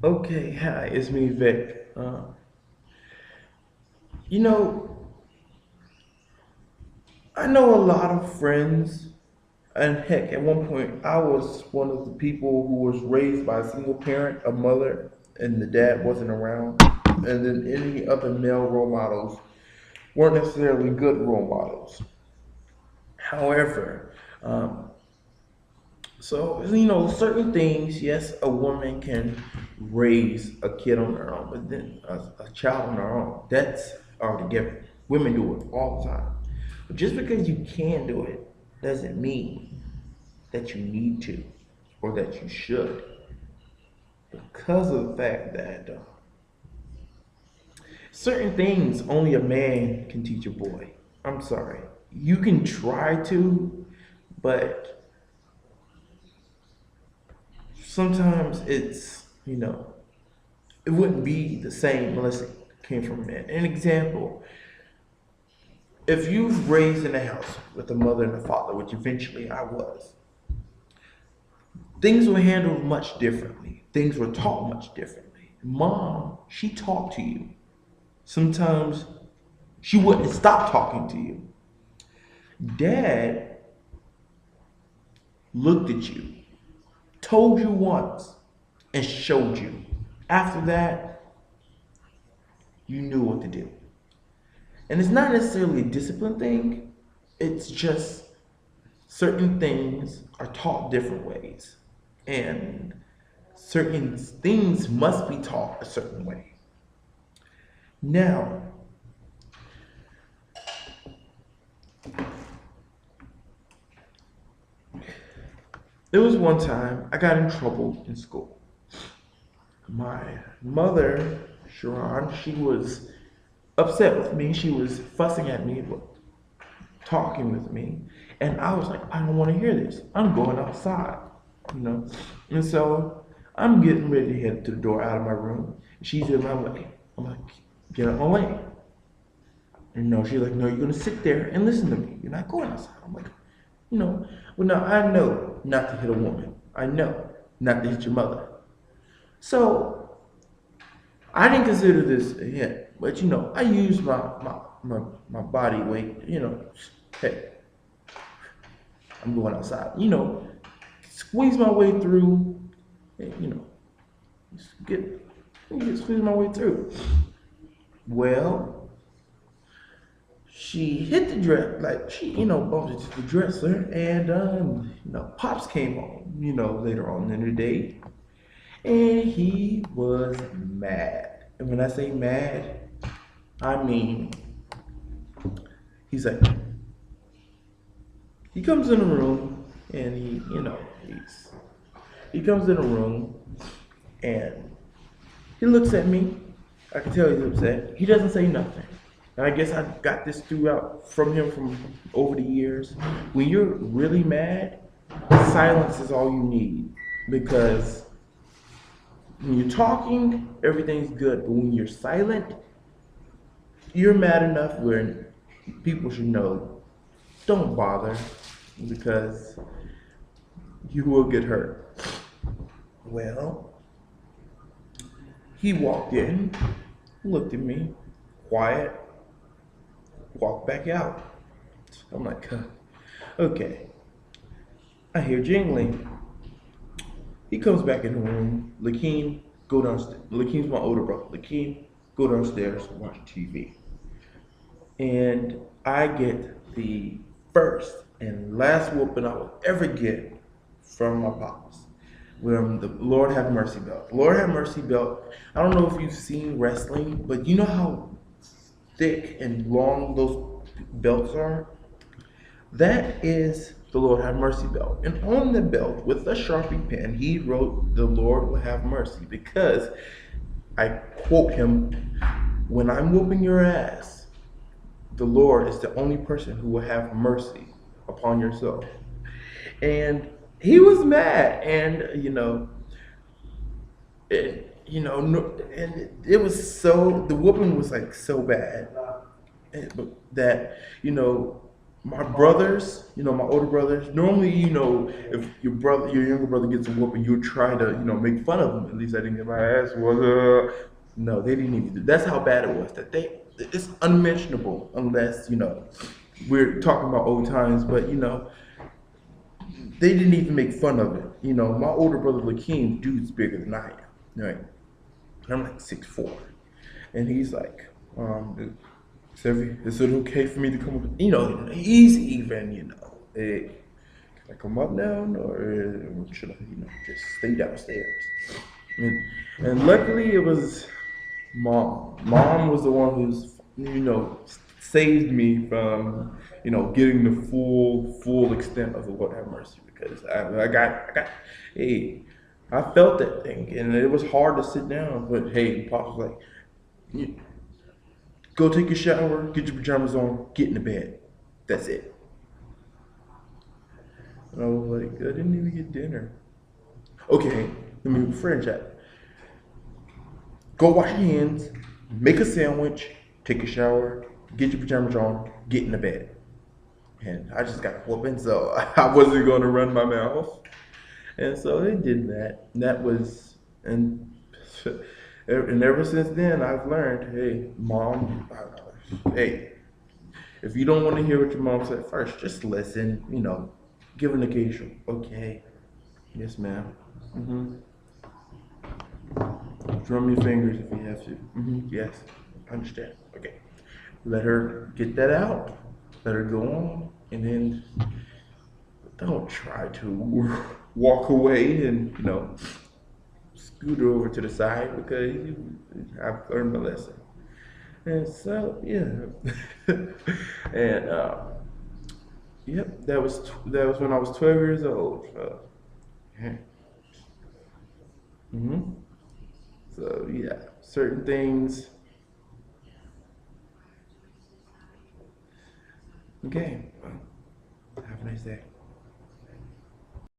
Okay, hi, it's me, Vic. You know, I know a lot of friends, and heck, at one point, I was one of the people who was raised by a single parent, a mother, and the dad wasn't around. And then any other male role models weren't necessarily good role models. However, um, certain things, yes, a woman can raise a kid on her own, but then a child on her own, that's already given. Women do it all the time. But just because you can do it doesn't mean that you need to or that you should, because of the fact that certain things only a man can teach a boy. I'm sorry. You can try to, but sometimes it wouldn't be the same unless it came from a man. An example, if you've raised in a house with a mother and a father, which eventually I was, things were handled much differently. Things were taught much differently. Mom, she talked to you. Sometimes she wouldn't stop talking to you. Dad looked at you, told you once, and showed you. After that, you knew what to do. And it's not necessarily a discipline thing, it's just certain things are taught different ways. And certain things must be taught a certain way. Now, there was one time I got in trouble in school. My mother, Sharon, she was upset with me. She was fussing at me, talking with me. And I was like, I don't want to hear this. I'm going outside, you know? And so I'm getting ready to head to the door out of my room. She's in my way. I'm like, get out of my way. And no, she's like, no, you're going to sit there and listen to me. You're not going outside. I'm like, you know, well, now I know not to hit a woman. I know not to hit your mother. So I didn't consider this a hit, but I used my body weight, hey, I'm going outside. Squeeze my way through. You know, get, squeeze my way through. Well, she hit the dress, like she, bumped into the dresser, and pops came home, later on in the day, and he was mad. And when I say mad, I mean he's like, he comes in the room, and he comes in the room, and he looks at me. I can tell he's upset. He doesn't say nothing. And I guess I got this throughout from him from over the years. When you're really mad, silence is all you need. Because when you're talking, everything's good. But when you're silent, you're mad enough where people should know, don't bother, because you will get hurt. Well, he walked in, looked at me, quiet, walked back out. I'm like, huh. Okay. I hear jingling. He comes back in the room. Lakeem, go downstairs. Lakeem's my older brother. Lakeem, go downstairs, watch TV. And I get the first and last whooping I will ever get from my pops. With the Lord Have Mercy belt. Lord Have Mercy belt. I don't know if you've seen wrestling, but you know how thick and long those belts are? That is the Lord Have Mercy belt. And on the belt, with a Sharpie pen, he wrote, "The Lord will have mercy," because I quote him, "When I'm whooping your ass, the Lord is the only person who will have mercy upon your soul." And he was mad, and and it was the whooping was like so bad, that My brothers, my older brothers, normally, if your younger brother gets a whooping, you try to, make fun of him. At least I didn't get my ass whooped. No, they didn't even do. That's how bad it was. It's unmentionable unless, we're talking about old times. But they didn't even make fun of it. My older brother Lakeem, dude's bigger than I am, right? And I'm like 6'4", and he's like, is it okay for me to come up? He's even, hey, can I come up now, or should I, just stay downstairs? And, and luckily it was mom. Mom was the one who's, saved me from, getting the full extent of the Lord have mercy, because hey, I felt that thing, and it was hard to sit down. But hey, Pop was like, go take your shower, get your pajamas on, get in the bed. That's it. And I was like, I didn't even get dinner. Okay, let me friend chat. Go wash your hands, make a sandwich, take a shower, get your pajamas on, get in the bed. And I just got a whooping, so I wasn't going to run my mouth. And so they did that. And that was, and ever since then, I've learned, hey, mom, hey, if you don't want to hear what your mom said first, just listen, give an occasional, okay, yes, ma'am. Drum your fingers if you have to. Yes, I understand. Okay. Let her get that out. Let her go on. And then don't try to walk away and, scoot her over to the side, because I've learned my lesson. And so, yeah. And, yep, that was when I was 12 years old. Yeah. So yeah, certain things. Okay, well, have a nice day.